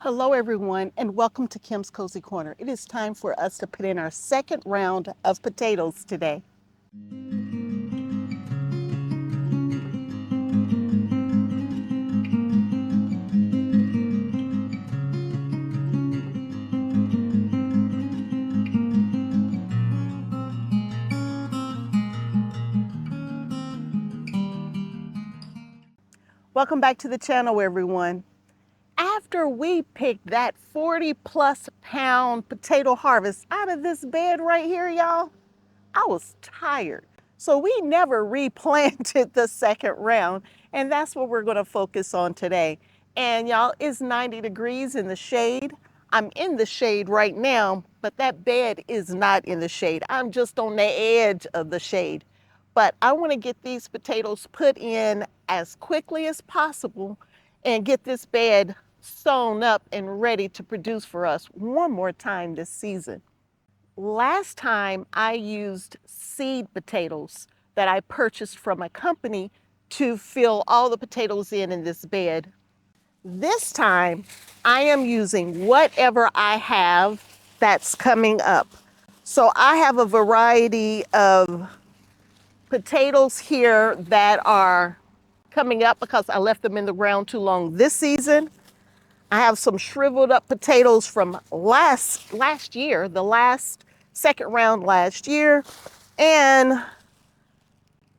Hello everyone and welcome to Kim's Cozy Corner. It is time for us to put in our second round of potatoes today. Welcome back to the channel everyone. After we picked that 40+ pound potato harvest out of this bed right here, y'all, I was tired. So we never replanted the second round, and that's what we're gonna focus on today. And y'all, it's 90 degrees in the shade. I'm in the shade right now, but that bed is not in the shade. I'm just on the edge of the shade. But I wanna get these potatoes put in as quickly as possible and get this bed sewn up and ready to produce for us one more time this season. Last time I used seed potatoes that I purchased from a company to fill all the potatoes in this bed. This time I am using whatever I have that's coming up. So I have a variety of potatoes here that are coming up because I left them in the ground too long this season. I have some shriveled up potatoes from last year, the second round last year. And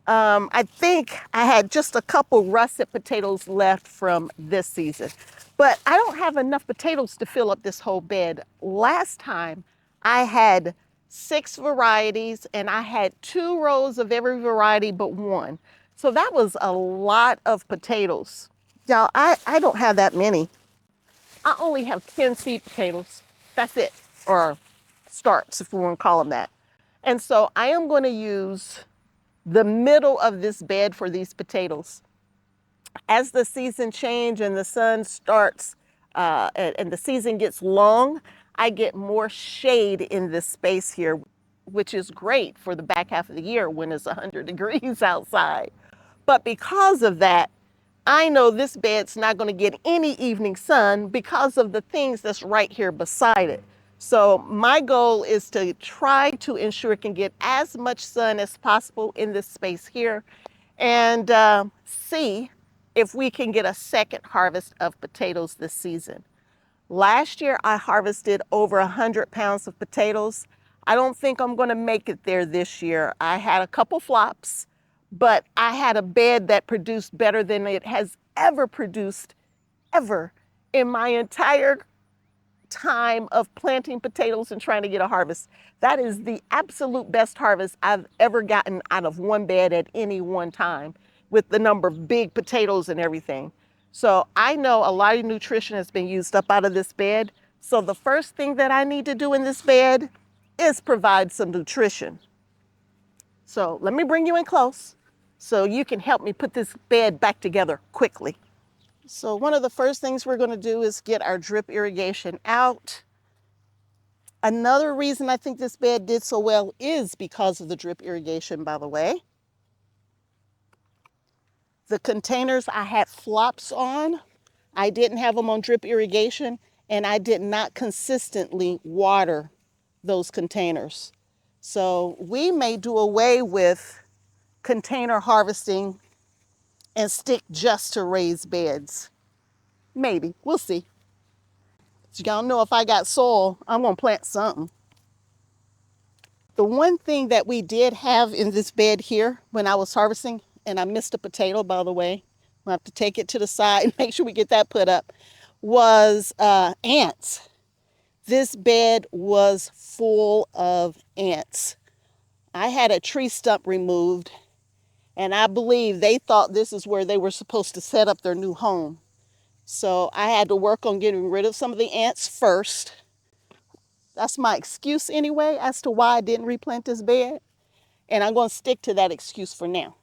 I think I had just a couple russet potatoes left from this season. But I don't have enough potatoes to fill up this whole bed. Last time I had 6 varieties and I had 2 rows of every variety but one. So that was a lot of potatoes. Y'all, I don't have that many. I only have 10 seed potatoes. That's it, or starts if we want to call them that. And so I am going to use the middle of this bed for these potatoes. As the season changes and the sun starts and the season gets long, I get more shade in this space here, which is great for the back half of the year when it's 100 degrees outside. But because of that, I know this bed's not going to get any evening sun because of the things that's right here beside it. So my goal is to try to ensure it can get as much sun as possible in this space here and see if we can get a second harvest of potatoes this season. Last year, I harvested over 100 pounds of potatoes. I don't think I'm going to make it there this year. I had a couple flops, but I had a bed that produced better than it has ever produced, ever, in my entire time of planting potatoes and trying to get a harvest. That is the absolute best harvest I've ever gotten out of one bed at any one time with the number of big potatoes and everything. So I know a lot of nutrition has been used up out of this bed. So the first thing that I need to do in this bed is provide some nutrition. So let me bring you in close so you can help me put this bed back together quickly. So one of the first things we're going to do is get our drip irrigation out. Another reason I think this bed did so well is because of the drip irrigation, by the way. The containers I had flops on, I didn't have them on drip irrigation, and I did not consistently water those containers. So we may do away with container harvesting and stick just to raised beds. Maybe, we'll see. So y'all know if I got soil, I'm gonna plant something. The one thing that we did have in this bed here when I was harvesting, and I missed a potato, by the way, we'll have to take it to the side and make sure we get that put up, was ants. This bed was full of ants. I had a tree stump removed, and I believe they thought this is where they were supposed to set up their new home. So I had to work on getting rid of some of the ants first. That's my excuse anyway as to why I didn't replant this bed. And I'm going to stick to that excuse for now.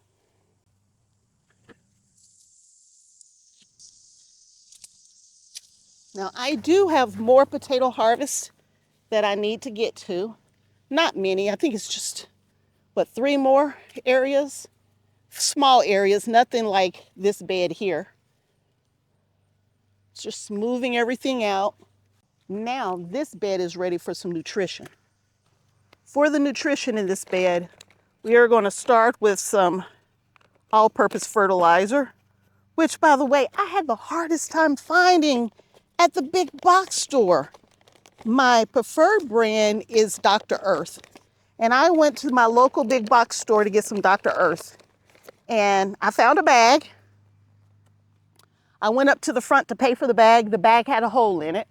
Now I do have more potato harvest that I need to get to. Not many, I think it's just, 3 more areas? Small areas, nothing like this bed here. Just smoothing everything out. Now this bed is ready for some nutrition. For the nutrition in this bed, we are going to start with some all-purpose fertilizer, which, by the way, I had the hardest time finding at the big box store. My preferred brand is Dr. Earth. And I went to my local big box store to get some Dr. Earth. And I found a bag. I went up to the front to pay for the bag. The bag had a hole in it.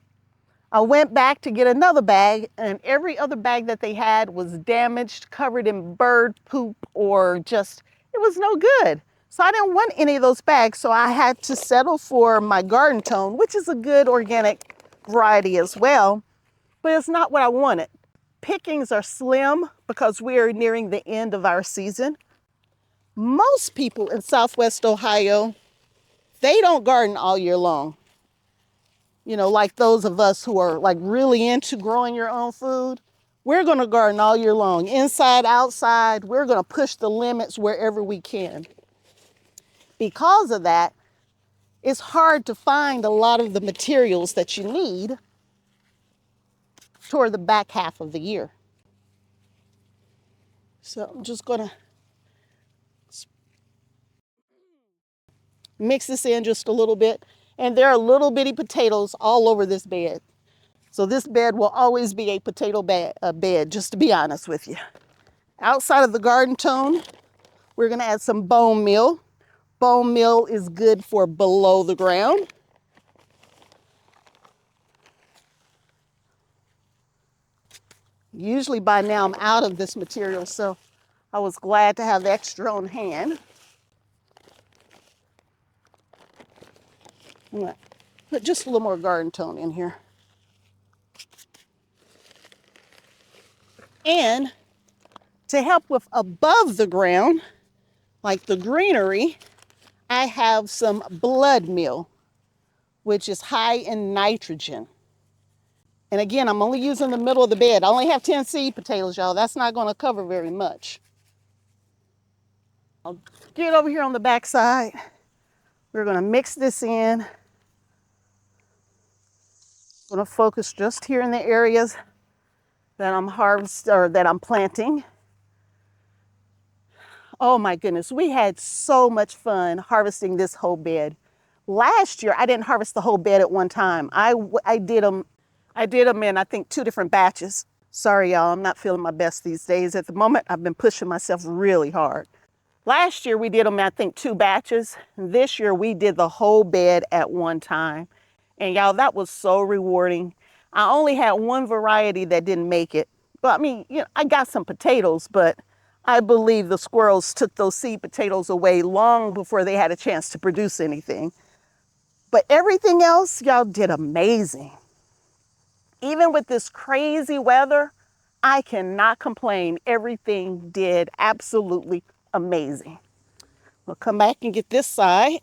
I went back to get another bag, and every other bag that they had was damaged, covered in bird poop, or just, it was no good. So I didn't want any of those bags, so I had to settle for my Garden Tone, which is a good organic variety as well, but it's not what I wanted. Pickings are slim because we are nearing the end of our season. Most people in Southwest Ohio, they don't garden all year long. You know, like those of us who are like really into growing your own food, we're going to garden all year long, inside, outside. We're going to push the limits wherever we can. Because of that, it's hard to find a lot of the materials that you need toward the back half of the year. So I'm just going to mix this in just a little bit. And there are little bitty potatoes all over this bed. So this bed will always be a potato bed, just to be honest with you. Outside of the Garden Tone, we're going to add some bone meal. Bone meal is good for below the ground. Usually by now I'm out of this material, so I was glad to have the extra on hand. I'm going to put just a little more Garden Tone in here. And to help with above the ground, like the greenery, I have some blood meal, which is high in nitrogen. And again, I'm only using the middle of the bed. I only have 10 seed potatoes, y'all. That's not going to cover very much. I'll get over here on the back side. We're going to mix this in. I'm going to focus just here in the areas that I'm that I'm planting. Oh my goodness, we had so much fun harvesting this whole bed. Last year, I didn't harvest the whole bed at one time. I did them in, I think, 2 different batches. Sorry, y'all, I'm not feeling my best these days. At the moment, I've been pushing myself really hard. Last year, we did them, I think, 2 batches. This year, we did the whole bed at one time. And y'all, that was so rewarding. I only had one variety that didn't make it. But I mean, you know, I got some potatoes, but I believe the squirrels took those seed potatoes away long before they had a chance to produce anything. But everything else, y'all did amazing. Even with this crazy weather, I cannot complain. Everything did absolutely amazing. We'll come back and get this side.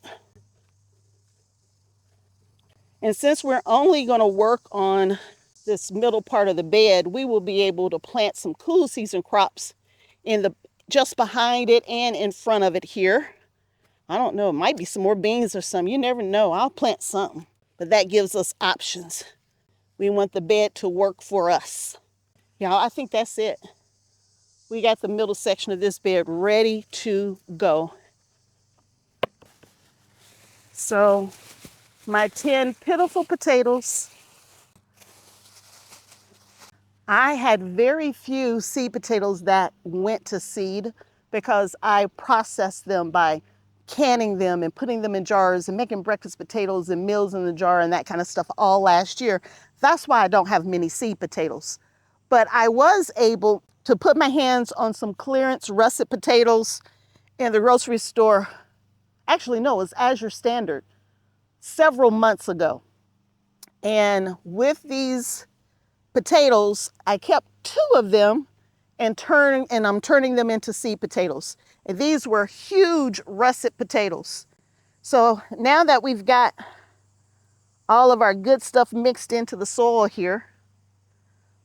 And since we're only going to work on this middle part of the bed, we will be able to plant some cool season crops in the just behind it and in front of it here. I don't know, it might be some more beans or something. You never know. I'll plant something. But that gives us options. We want the bed to work for us. Y'all, I think that's it. We got the middle section of this bed ready to go. So my 10 pitiful potatoes. I had very few seed potatoes that went to seed because I processed them by canning them and putting them in jars and making breakfast potatoes and meals in the jar and that kind of stuff all last year. That's why I don't have many seed potatoes. But I was able to put my hands on some clearance russet potatoes in the grocery store. Actually, no, it was Azure Standard several months ago. And with these potatoes, I kept 2 of them and I'm turning them into seed potatoes. And these were huge russet potatoes. So now that we've got all of our good stuff mixed into the soil here,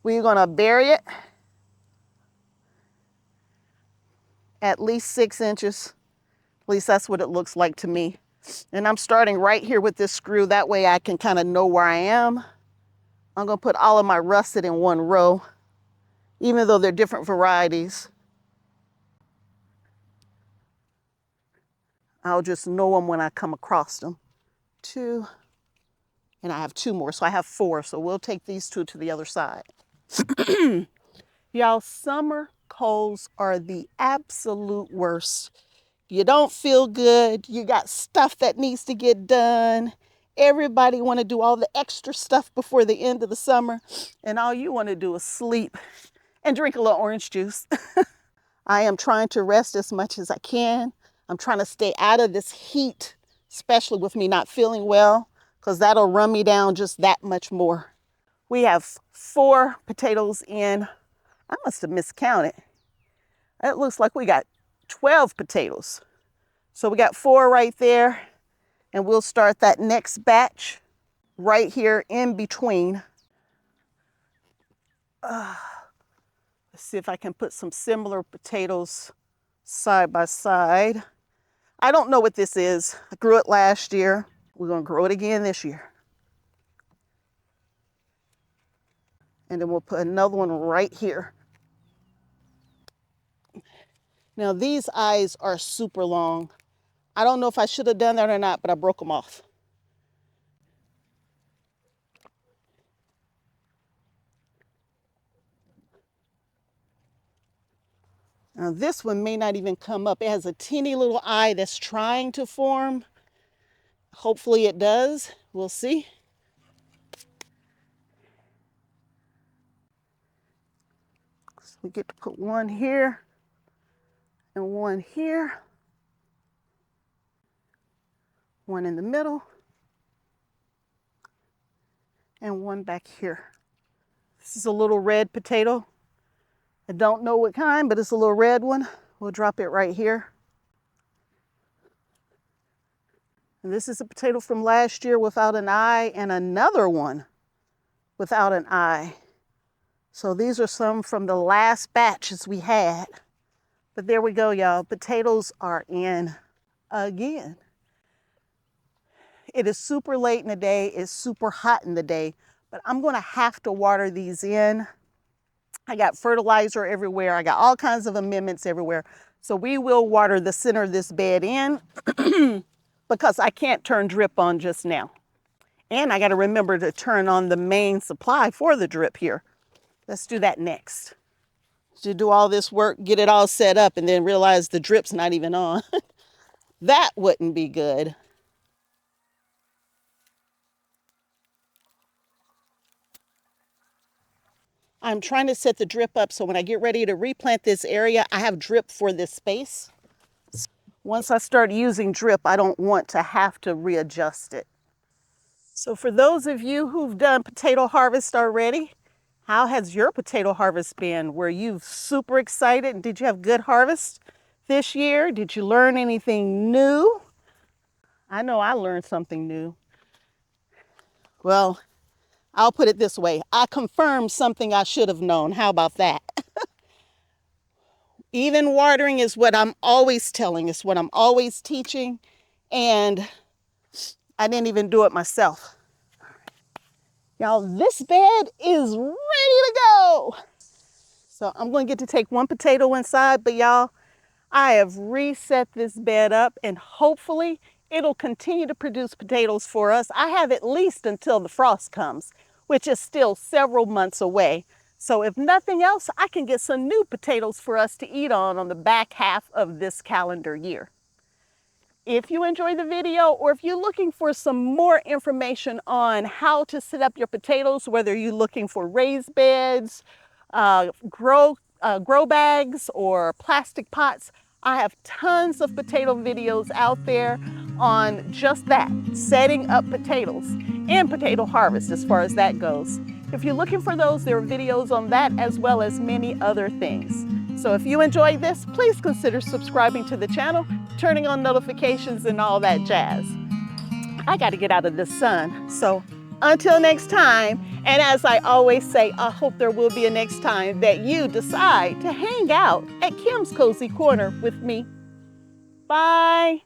we're gonna bury it at least 6 inches. At least that's what it looks like to me. And I'm starting right here with this screw. That way I can kind of know where I am. I'm gonna put all of my russet in one row, even though they're different varieties. I'll just know them when I come across them. 2, and I have 2 more, so I have 4. So we'll take these 2 to the other side. Y'all, summer colds are the absolute worst. You don't feel good. You got stuff that needs to get done. Everybody want to do all the extra stuff before the end of the summer, and all you want to do is sleep and drink a little orange juice. I am trying to rest as much as I can. I'm trying to stay out of this heat, especially with me not feeling well, because that'll run me down just that much more. We have 4 potatoes in. I must have miscounted. It looks like we got 12 potatoes. So we got 4 right there, and we'll start that next batch right here in between. Let's see if I can put some similar potatoes side by side. I don't know what this is. I grew it last year. We're gonna grow it again this year. And then we'll put another one right here. Now these eyes are super long. I don't know if I should have done that or not, but I broke them off. Now this one may not even come up. It has a teeny little eye that's trying to form. Hopefully it does. We'll see. So we get to put one here and one here. One in the middle. And one back here. This is a little red potato. I don't know what kind, but it's a little red one. We'll drop it right here. And this is a potato from last year without an eye, and another one without an eye. So these are some from the last batches we had. But there we go, y'all. Potatoes are in again. It is super late in the day. It's super hot in the day, but I'm gonna have to water these in. I got fertilizer everywhere. I got all kinds of amendments everywhere. So we will water the center of this bed in because I can't turn drip on just now. And I got to remember to turn on the main supply for the drip here. Let's do that next. To do all this work, get it all set up, and then realize the drip's not even on. That wouldn't be good. I'm trying to set the drip up so when I get ready to replant this area, I have drip for this space. Once I start using drip, I don't want to have to readjust it. So for those of you who've done potato harvest already, how has your potato harvest been? Were you super excited? Did you have good harvest this year? Did you learn anything new? I know I learned something new. Well, I'll put it this way. I confirmed something I should have known. How about that? Even watering is what I'm always telling. It's what I'm always teaching. And I didn't even do it myself. Y'all, this bed is ready to go. So I'm going to get to take one potato inside, but y'all, I have reset this bed up and hopefully it'll continue to produce potatoes for us. I have at least until the frost comes, which is still several months away. So if nothing else, I can get some new potatoes for us to eat on the back half of this calendar year. If you enjoyed the video, or if you're looking for some more information on how to set up your potatoes, whether you're looking for raised beds, grow bags, or plastic pots, I have tons of potato videos out there on just that, setting up potatoes and potato harvest as far as that goes. If you're looking for those, there are videos on that as well as many other things. So if you enjoyed this, please consider subscribing to the channel, turning on notifications and all that jazz. I got to get out of the sun. So until next time, and as I always say, I hope there will be a next time that you decide to hang out at Kim's Cozy Corner with me. Bye.